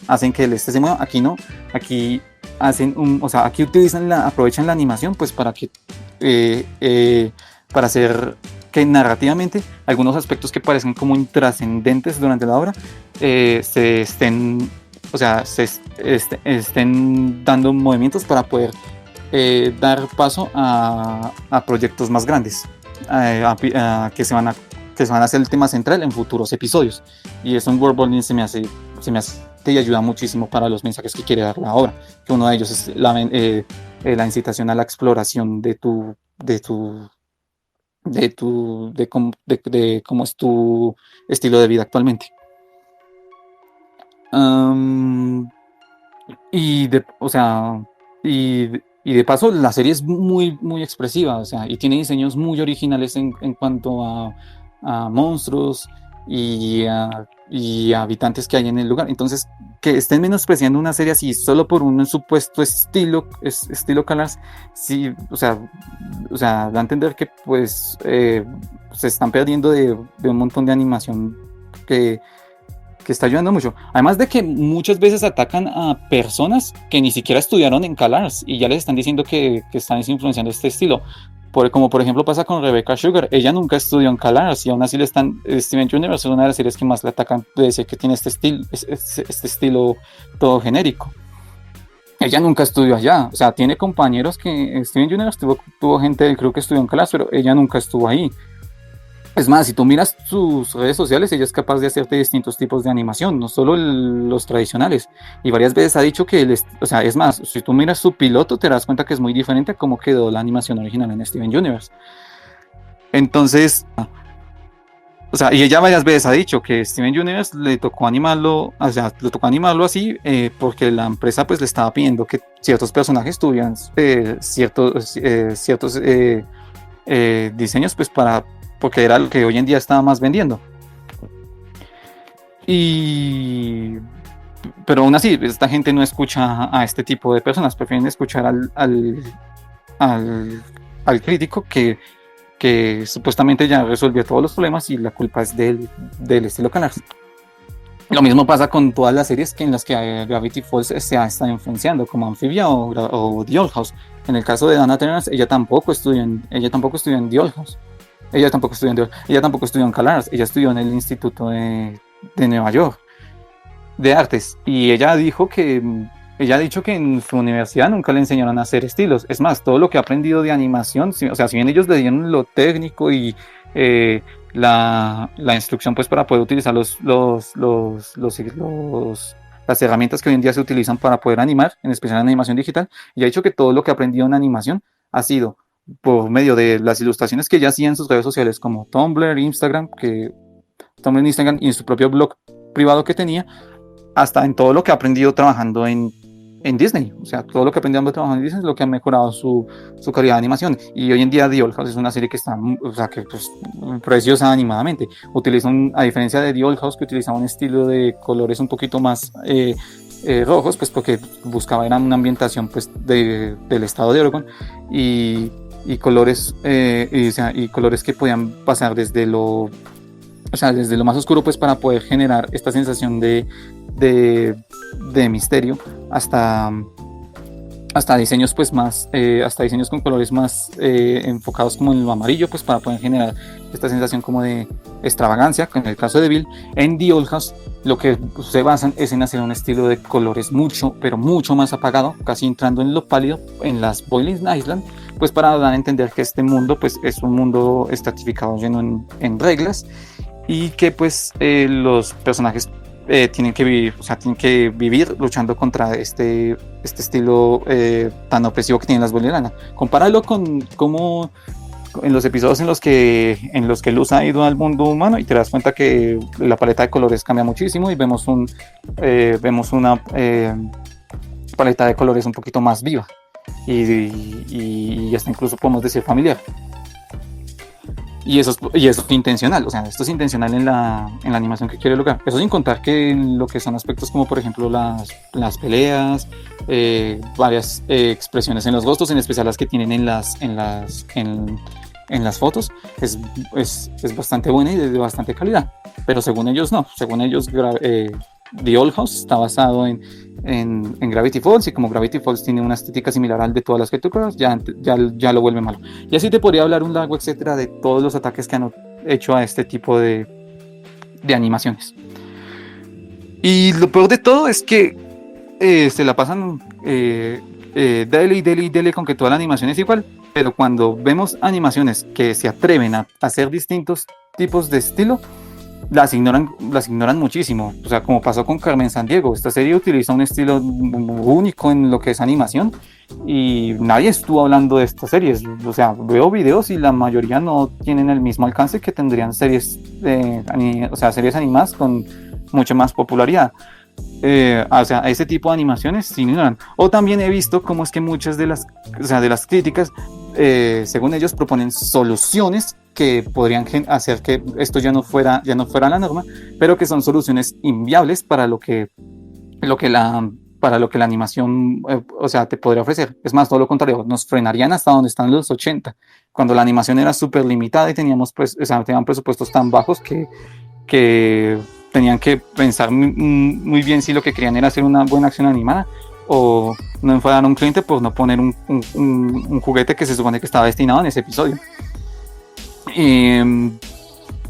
hacen que el se mueva. Aquí no, aquí aquí aprovechan la animación pues para que para hacer que narrativamente algunos aspectos que parecen como intrascendentes durante la obra estén dando movimientos para poder dar paso a proyectos más grandes que se van a hacer el tema central en futuros episodios. Y eso en world building se me hace y ayuda muchísimo para los mensajes que quiere dar la obra, que uno de ellos es la incitación a la exploración de cómo es tu estilo de vida actualmente. Y de paso la serie es muy, muy expresiva, o sea, y tiene diseños muy originales en cuanto a monstruos y habitantes que hay en el lugar. Entonces, que estén menospreciando una serie así solo por un supuesto estilo Colors, sí, o sea, da a entender que pues se están perdiendo de un montón de animación que está ayudando mucho. Además de que muchas veces atacan a personas que ni siquiera estudiaron en Colors y ya les están diciendo que están influenciando este estilo. Como por ejemplo pasa con Rebecca Sugar. Ella nunca estudió en Colors y aún así Steven Universe es una de las series que más le atacan de decir que tiene este estilo todo genérico. Ella nunca estudió allá. O sea, tiene compañeros que Steven Universe tuvo gente del crew que estudió en Colors, pero ella nunca estuvo ahí. Es más, si tú miras sus redes sociales, ella es capaz de hacerte distintos tipos de animación, no solo los tradicionales. Y varias veces ha dicho que, es más, si tú miras su piloto, te das cuenta que es muy diferente a cómo quedó la animación original en Steven Universe. Entonces, o sea, y ella varias veces ha dicho que Steven Universe le tocó animarlo, o sea, le tocó animarlo así porque la empresa pues le estaba pidiendo que ciertos personajes tuvieran ciertos diseños pues porque era lo que hoy en día estaba más vendiendo. Pero aún así, esta gente no escucha a este tipo de personas, prefieren escuchar al, al crítico que supuestamente ya resolvió todos los problemas y la culpa es del estilo Canals. Lo mismo pasa con todas las series en las que Gravity Falls se ha estado influenciando, como Amphibia o The Old House. En el caso de Dana Terrence, ella tampoco estudió en The Old House. Ella tampoco estudió en CalArts, ella estudió en el Instituto de Nueva York de Artes. Y ella ha dicho que en su universidad nunca le enseñaron a hacer estilos. Es más, todo lo que ha aprendido de animación, o sea, si bien ellos le dieron lo técnico y la instrucción pues para poder utilizar las herramientas que hoy en día se utilizan para poder animar, en especial en animación digital, y ha dicho que todo lo que ha aprendido en animación ha sido por medio de las ilustraciones que ella hacía en sus redes sociales como Tumblr, Instagram y en su propio blog privado que tenía, hasta en todo lo que ha aprendido trabajando en Disney. O sea, todo lo que ha aprendido trabajando en Disney es lo que ha mejorado su calidad de animación. Y hoy en día The Old House es una serie que está, o sea, que pues preciosa animadamente. A diferencia de The Old House, que utilizaba un estilo de colores un poquito más rojos, pues porque buscaba era una ambientación pues del estado de Oregon y colores y colores que podían pasar desde lo más oscuro pues para poder generar esta sensación de misterio hasta diseños pues más hasta diseños con colores más enfocados como en lo amarillo pues para poder generar esta sensación como de extravagancia. En el caso de Bill, en The Old House lo que se basan es en hacer un estilo de colores mucho más apagado, casi entrando en lo pálido en las Boiling Island, pues para dar a entender que este mundo pues es un mundo estratificado lleno en reglas y que pues los personajes tienen que vivir luchando contra este estilo tan opresivo que tienen las Boilerana. Compáralo con cómo en los episodios en los que Luz ha ido al mundo humano y te das cuenta que la paleta de colores cambia muchísimo y vemos una paleta de colores un poquito más viva y hasta incluso podemos decir familiar. Y eso es intencional, o sea, esto es intencional en la animación que quiere lograr. Eso sin contar que lo que son aspectos como por ejemplo las peleas, varias expresiones en los rostros, en especial las que tienen en las fotos, es bastante buena y de bastante calidad. Pero según ellos no, The Old House está basado en Gravity Falls, y como Gravity Falls tiene una estética similar al de todas las criaturas, ya lo vuelve malo. Y así te podría hablar un largo etcétera de todos los ataques que han hecho a este tipo de animaciones. Y lo peor de todo es que se la pasan dele con que toda la animación es igual, pero cuando vemos animaciones que se atreven a hacer distintos tipos de estilo, las ignoran muchísimo. O sea, como pasó con Carmen Sandiego, esta serie utiliza un estilo único en lo que es animación y nadie estuvo hablando de estas series. O sea, veo videos y la mayoría no tienen el mismo alcance que tendrían series animadas con mucha más popularidad. O sea, ese tipo de animaciones se ignoran. O también he visto cómo es que muchas de las críticas, según ellos, proponen soluciones que podrían hacer que esto ya no fuera la norma, pero que son soluciones inviables para lo que la animación te podría ofrecer. Es más, todo lo contrario, nos frenarían hasta donde están los 80, cuando la animación era súper limitada y tenían presupuestos tan bajos que tenían que pensar muy bien si lo que querían era hacer una buena acción animada o no enfadar a un cliente por no poner un juguete que se supone que estaba destinado en ese episodio.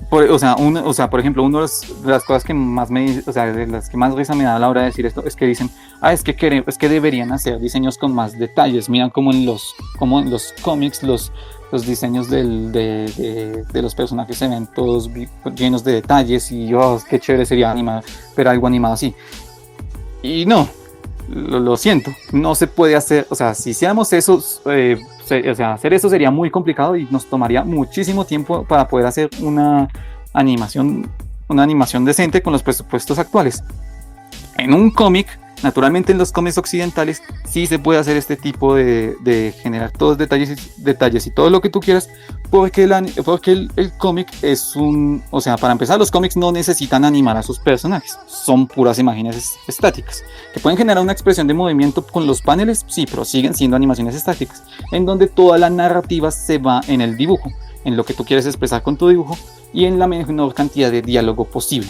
Por ejemplo, una de las cosas que más risa me da a la hora de decir esto es que dicen, es que deberían hacer diseños con más detalles. Miran como en los cómics los diseños de los personajes se ven todos llenos de detalles y qué chévere sería ver algo animado así. Y no, lo siento, no se puede hacer. O sea, si hiciéramos eso, o sea, hacer eso sería muy complicado y nos tomaría muchísimo tiempo para poder hacer animación, una animación decente con los presupuestos actuales. En un cómic, naturalmente en los cómics occidentales, sí se puede hacer este tipo de generar todos detalles y todo lo que tú quieras, porque el cómic es o sea, para empezar, los cómics no necesitan animar a sus personajes, son puras imágenes estáticas, que pueden generar una expresión de movimiento con los paneles, sí, pero siguen siendo animaciones estáticas, en donde toda la narrativa se va en el dibujo, en lo que tú quieres expresar con tu dibujo, y en la menor cantidad de diálogo posible.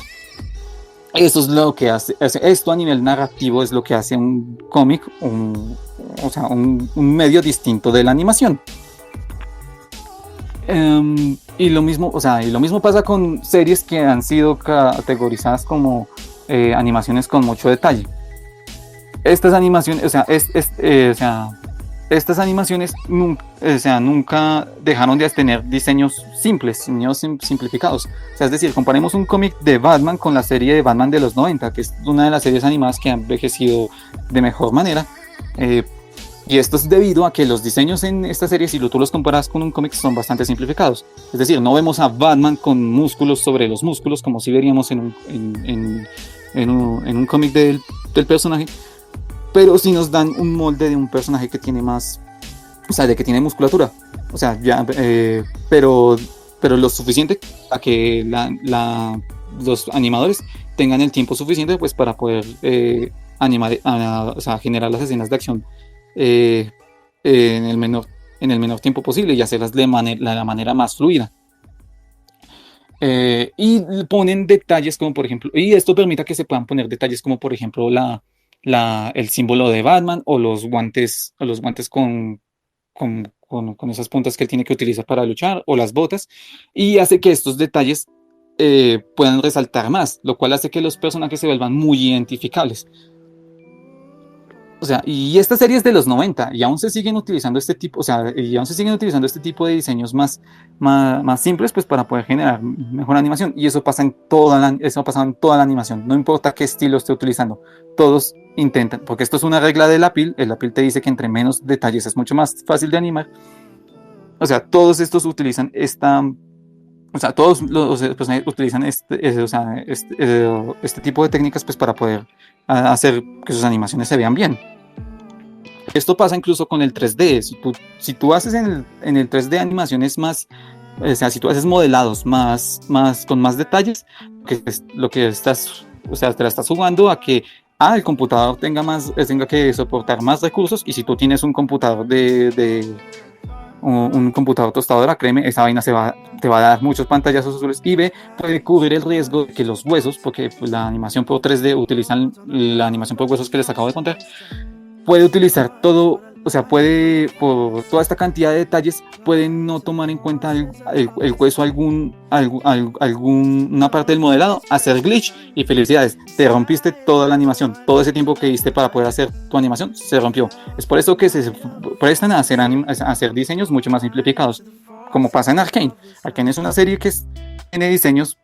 Eso es lo que hace, esto a nivel narrativo es lo que hace un cómic, o sea, un medio distinto de la animación. Y lo mismo, o sea, y lo mismo pasa con series que han sido categorizadas como animaciones con mucho detalle. Estas animaciones, o sea, estas animaciones nunca dejaron de tener diseños simples, diseños simplificados. O sea, es decir, comparemos un cómic de Batman con la serie de Batman de los 90, que es una de las series animadas que ha envejecido de mejor manera. Y esto es debido a que los diseños en esta serie, si tú los comparas con un cómic, son bastante simplificados. Es decir, no vemos a Batman con músculos sobre los músculos, como si veríamos en un cómic del personaje, pero sí nos dan un molde de un personaje que tiene más, o sea, de que tiene musculatura, o sea, ya, pero lo suficiente para que los animadores tengan el tiempo suficiente pues para poder o sea, generar las escenas de acción en el menor tiempo posible y hacerlas de la manera más fluida. Y ponen detalles como por ejemplo, y esto permite que se puedan poner detalles como por ejemplo el símbolo de Batman o los guantes con esas puntas que él tiene que utilizar para luchar o las botas, y hace que estos detalles puedan resaltar más, lo cual hace que los personajes se vuelvan muy identificables. O sea, y esta serie es de los 90 y aún se siguen utilizando este tipo, o sea, y aún se siguen utilizando este tipo de diseños más simples pues para poder generar mejor animación, y eso pasa eso ha pasado en toda la animación, no importa qué estilo esté utilizando, todos intentan, porque esto es una regla de la PIL, el APIL te dice que entre menos detalles es mucho más fácil de animar. O sea, todos estos utilizan o sea, todos los personajes utilizan este tipo de técnicas pues para poder hacer que sus animaciones se vean bien. Esto pasa incluso con el 3D. Si tú haces en el 3D animaciones más, o sea, si tú haces modelados con más detalles, lo que estás, o sea, te la estás jugando a que el computador tenga que soportar más recursos, y si tú tienes un computador un computador tostadora, créeme, esa vaina te va a dar muchos pantallazos azules, y puede cubrir el riesgo de que los huesos, porque pues, la animación por 3D utilizan la animación por huesos que les acabo de contar, puede utilizar todo, o sea, por toda esta cantidad de detalles, puede no tomar en cuenta el hueso, alguna parte del modelado, hacer glitch, y felicidades, te rompiste toda la animación, todo ese tiempo que diste para poder hacer tu animación se rompió. Es por eso que se prestan a hacer diseños mucho más simplificados, como pasa en Arcane. Arcane es una serie que tiene diseños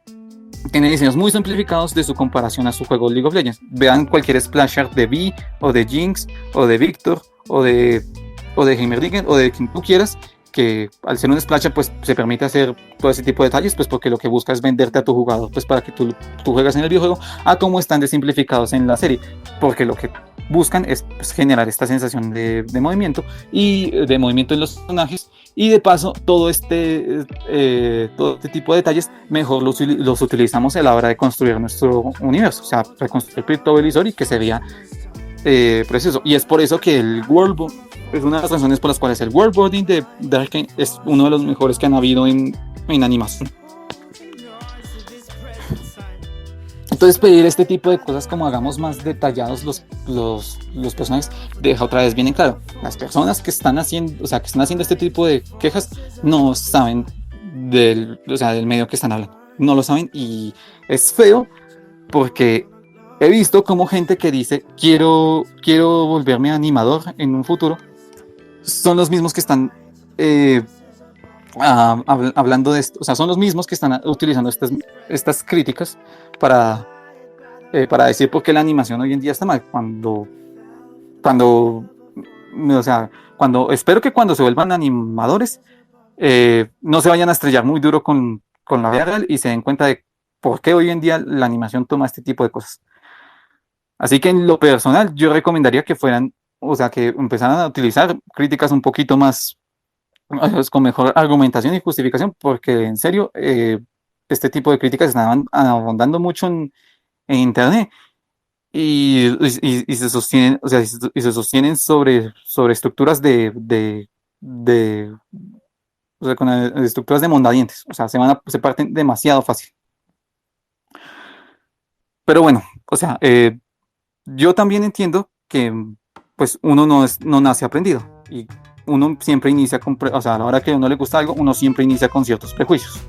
muy simplificados de su comparación a su juego League of Legends. Vean cualquier splasher de Vi, o de Jinx, o de Victor, o de Heimerdinger, o de quien tú quieras, que al ser un splasher pues se permite hacer todo ese tipo de detalles, pues porque lo que busca es venderte a tu jugador pues para que tú juegas en el videojuego, a cómo están desimplificados en la serie, porque lo que buscan es pues, generar esta sensación de movimiento y de movimiento en los personajes, y de paso todo este tipo de detalles mejor los utilizamos a la hora de construir nuestro universo, o sea, reconstruir todo el visor y que se vea precioso. Y es por eso que el es una de las razones por las cuales el worldbuilding de Arcane es uno de los mejores que han habido en animación. Entonces, pedir este tipo de cosas, como hagamos más detallados los personajes, deja otra vez bien en claro: las personas que están haciendo este tipo de quejas no saben del medio que están hablando, no lo saben, y es feo porque he visto como gente que dice quiero volverme animador en un futuro, son los mismos que están hablando de esto, o sea, son los mismos que están utilizando estas críticas para decir por qué la animación hoy en día está mal, cuando o sea, espero que cuando se vuelvan animadores, no se vayan a estrellar muy duro con la vida real y se den cuenta de por qué hoy en día la animación toma este tipo de cosas. Así que en lo personal, yo recomendaría que fueran, o sea, que empezaran a utilizar críticas un poquito más, con mejor argumentación y justificación, porque en serio, este tipo de críticas están abundando mucho en Internet y se sostienen, o sea, y se sostienen sobre estructuras de, o sea, con estructuras de mondadientes, o sea, se parten demasiado fácil. Pero bueno, o sea, yo también entiendo que pues uno no nace aprendido y uno siempre inicia o sea, a la hora que a uno le gusta algo, uno siempre inicia con ciertos prejuicios.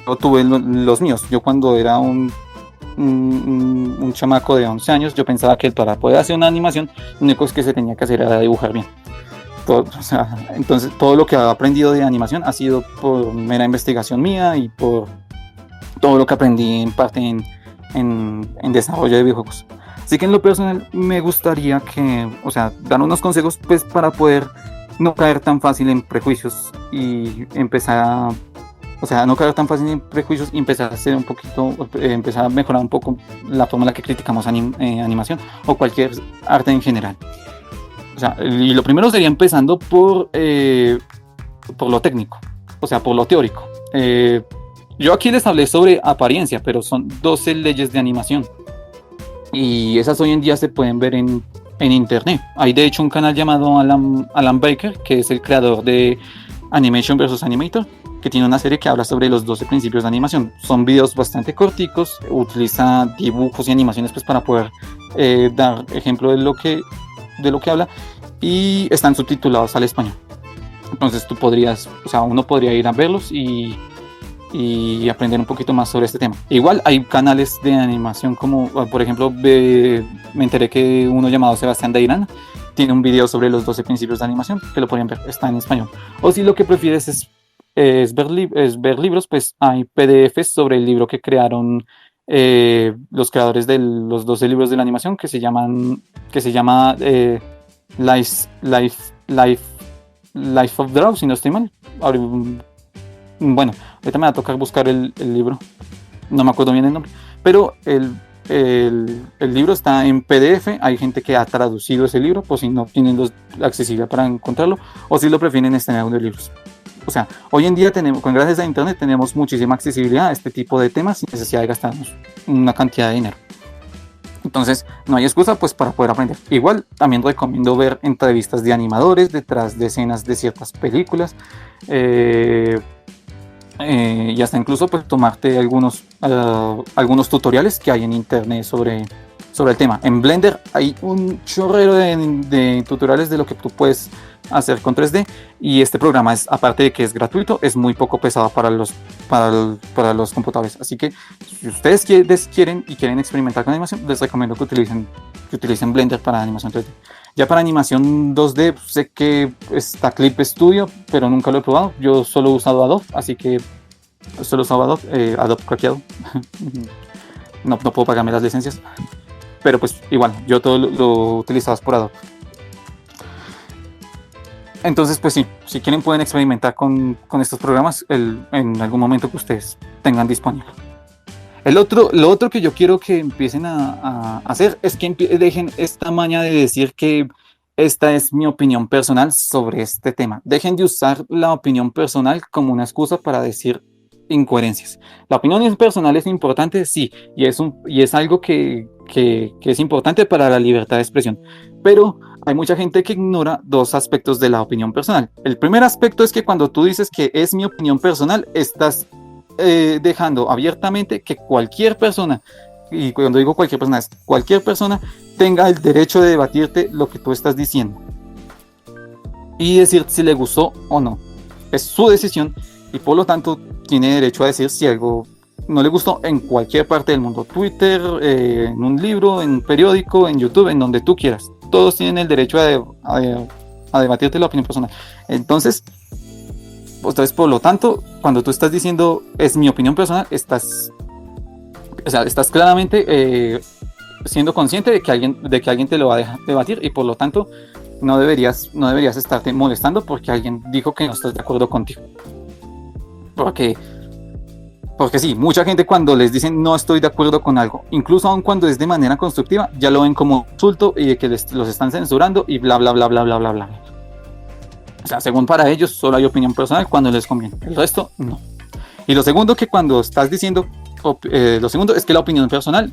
Yo tuve los míos. Yo cuando era un chamaco de 11 años, yo pensaba que para poder hacer una animación, lo único que se tenía que hacer era dibujar bien. O sea, entonces todo lo que he aprendido de animación ha sido por mera investigación mía y por todo lo que aprendí en parte en desarrollo de videojuegos. Así que en lo personal me gustaría que, o sea, dar unos consejos pues para poder no caer tan fácil en prejuicios y empezar a, o sea, no caer tan fácil en prejuicios y empezar a hacer un poquito, empezar a mejorar un poco la forma en la que criticamos animación o cualquier arte en general. O sea, y lo primero sería empezando por lo técnico, o sea, por lo teórico. Yo aquí les hablé sobre apariencia, pero son 12 leyes de animación. Y esas hoy en día se pueden ver en internet. Hay de hecho un canal llamado Alan Baker, que es el creador de Animation vs Animator, que tiene una serie que habla sobre los 12 principios de animación. Son videos bastante corticos, utiliza dibujos y animaciones pues para poder dar ejemplo de lo que habla, y están subtitulados al español. Entonces uno podría ir a verlos y aprender un poquito más sobre este tema. Igual hay canales de animación como, por ejemplo, me enteré que uno llamado Sebastián de Irán tiene un video sobre los 12 principios de animación, que lo podrían ver, está en español. O si lo que prefieres es ver libros, pues hay PDFs sobre el libro que crearon los creadores de los 12 libros de la animación, que se llama Life of Draw, si no estoy mal. Bueno, ahorita me va a tocar buscar el libro, no me acuerdo bien el nombre, pero el libro está en PDF. Hay gente que ha traducido ese libro, por si no tienen la accesibilidad para encontrarlo, o si lo prefieren está en audiolibros. O sea, hoy en día gracias a internet tenemos muchísima accesibilidad a este tipo de temas sin necesidad de gastarnos una cantidad de dinero. Entonces no hay excusa pues para poder aprender. Igual también recomiendo ver entrevistas de animadores detrás de escenas de ciertas películas, y hasta incluso pues tomarte algunos tutoriales que hay en internet sobre el tema. En Blender hay un chorrero de tutoriales de lo que tú puedes hacer con 3D, y este programa, aparte de que es gratuito, es muy poco pesado para los computadores. Así que si ustedes quieren experimentar con animación, les recomiendo que utilicen Blender para animación 3D. Ya para animación 2D, sé que está Clip Studio, pero nunca lo he probado. Yo solo he usado Adobe, así que solo he usado Adobe craqueado. No puedo pagarme las licencias, pero pues igual, yo todo lo utilizaba por Adobe. Entonces, pues sí, si quieren pueden experimentar con estos programas en algún momento que ustedes tengan disponible. Lo otro que yo quiero que empiecen a hacer es que dejen esta maña de decir que esta es mi opinión personal sobre este tema. Dejen de usar la opinión personal como una excusa para decir incoherencias. La opinión personal es importante, sí, y es algo que es importante para la libertad de expresión, pero hay mucha gente que ignora dos aspectos de la opinión personal. El primer aspecto es que cuando tú dices que es mi opinión personal, estás dejando abiertamente que cualquier persona, y cuando digo cualquier persona, es cualquier persona, tenga el derecho de debatirte lo que tú estás diciendo y decir si le gustó o no. Es su decisión y por lo tanto tiene derecho a decir si algo no le gustó en cualquier parte del mundo. Twitter, en un libro, en un periódico, en YouTube, en donde tú quieras. Todos tienen el derecho a debatirte la opinión personal. Entonces, por lo tanto, cuando tú estás diciendo es mi opinión personal, estás claramente siendo consciente de que alguien te lo va a debatir, y por lo tanto no deberías estarte molestando porque alguien dijo que no estás de acuerdo contigo. Porque sí, mucha gente cuando les dicen no estoy de acuerdo con algo, incluso aun cuando es de manera constructiva, ya lo ven como insulto y que los están censurando y bla, bla, bla, bla, bla, bla, bla. O sea, según para ellos, solo hay opinión personal cuando les conviene. El resto, no. Y lo segundo que cuando estás diciendo, lo segundo es que la opinión personal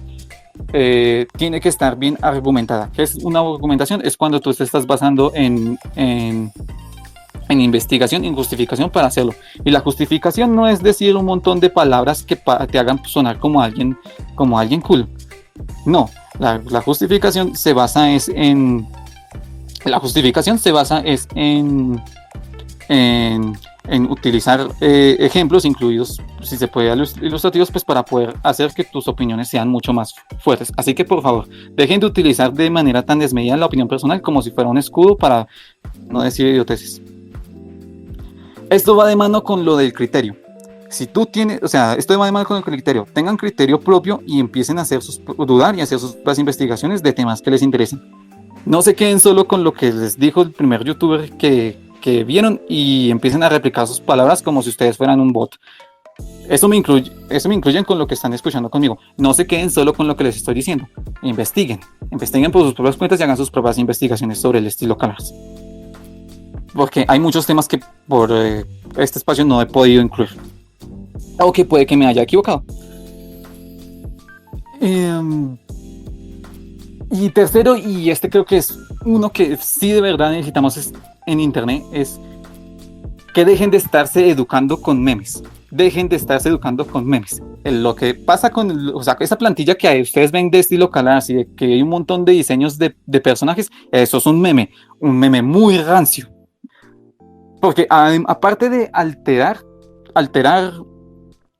tiene que estar bien argumentada. ¿Qué es una argumentación? Es cuando tú te estás basando en investigación y en justificación para hacerlo. Y la justificación no es decir un montón de palabras que te hagan sonar como alguien cool. No, la justificación se basa en utilizar ejemplos incluidos, si se puede, ilustrativos, pues para poder hacer que tus opiniones sean mucho más fuertes. Así que por favor, dejen de utilizar de manera tan desmedida la opinión personal como si fuera un escudo para no decir idioteces. Esto va de mano con lo del criterio. Si tú tienes, o sea, esto va de mano con el criterio. Tengan criterio propio y empiecen a dudar y hacer sus propias investigaciones de temas que les interesen. No se queden solo con lo que les dijo el primer youtuber que vieron y empiecen a replicar sus palabras como si ustedes fueran un bot. Eso me incluyen con lo que están escuchando conmigo. No se queden solo con lo que les estoy diciendo. Investiguen por sus propias cuentas y hagan sus propias investigaciones sobre el estilo Colors. Porque hay muchos temas que por este espacio no he podido incluir. O que puede que me haya equivocado. Y tercero, y este creo que es uno que sí de verdad necesitamos en internet, es que dejen de estarse educando con memes. Lo que pasa con, o sea, esa plantilla que ustedes ven de estilo Colors y de que hay un montón de diseños de personajes, eso es un meme muy rancio. Porque aparte de alterar,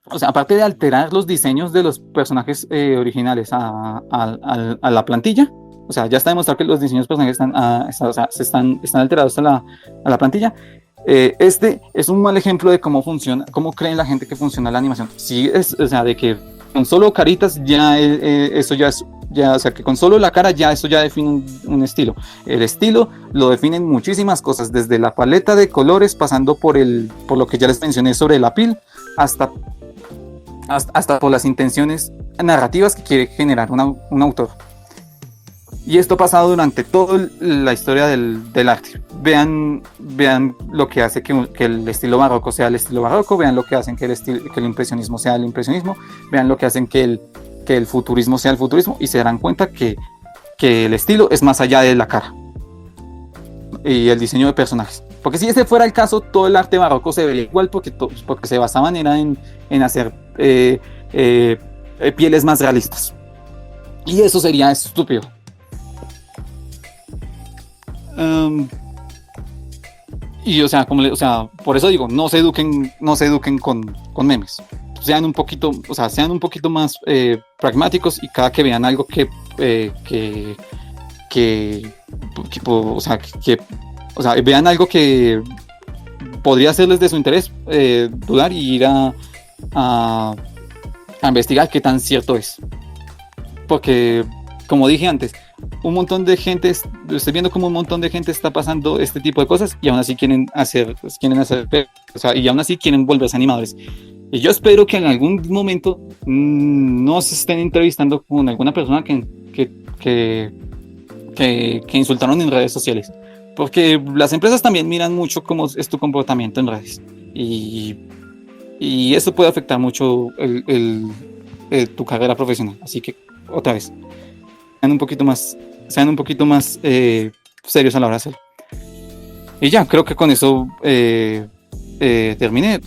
o sea, aparte de alterar los diseños de los personajes originales a la plantilla, o sea, ya está demostrado que los diseños de personajes están alterados a la plantilla. Este es un mal ejemplo de cómo funciona, cómo creen la gente que funciona la animación. Sí, o sea, de que con solo caritas o sea, que con solo la cara eso ya define un estilo. El estilo lo definen muchísimas cosas, desde la paleta de colores, pasando por lo que ya les mencioné sobre la piel, hasta por las intenciones narrativas que quiere generar un autor. Y esto ha pasado durante toda la historia del arte. Vean lo que hace que el estilo barroco sea el estilo barroco, vean lo que hacen que el impresionismo sea el impresionismo, vean lo que hacen que el futurismo sea el futurismo, y se darán cuenta que el estilo es más allá de la cara y el diseño de personajes. Porque si ese fuera el caso, todo el arte barroco se vería igual, porque se basaban en hacer pieles más realistas. Y eso sería estúpido. Y o sea, por eso digo, no se eduquen con memes. Sean un poquito más pragmáticos, y cada que vean algo vean algo que podría serles de su interés, dudar y ir a investigar qué tan cierto es. Porque, como dije antes, estoy viendo como un montón de gente está pasando este tipo de cosas y aún así quieren hacer, y aún así quieren volverse animadores. Y yo espero que en algún momento no se estén entrevistando con alguna persona que insultaron en redes sociales. Porque las empresas también miran mucho cómo es tu comportamiento en redes. Y eso puede afectar mucho tu carrera profesional. Así que, otra vez, sean un poquito más serios a la hora de hacerlo. Y ya, creo que con eso terminé.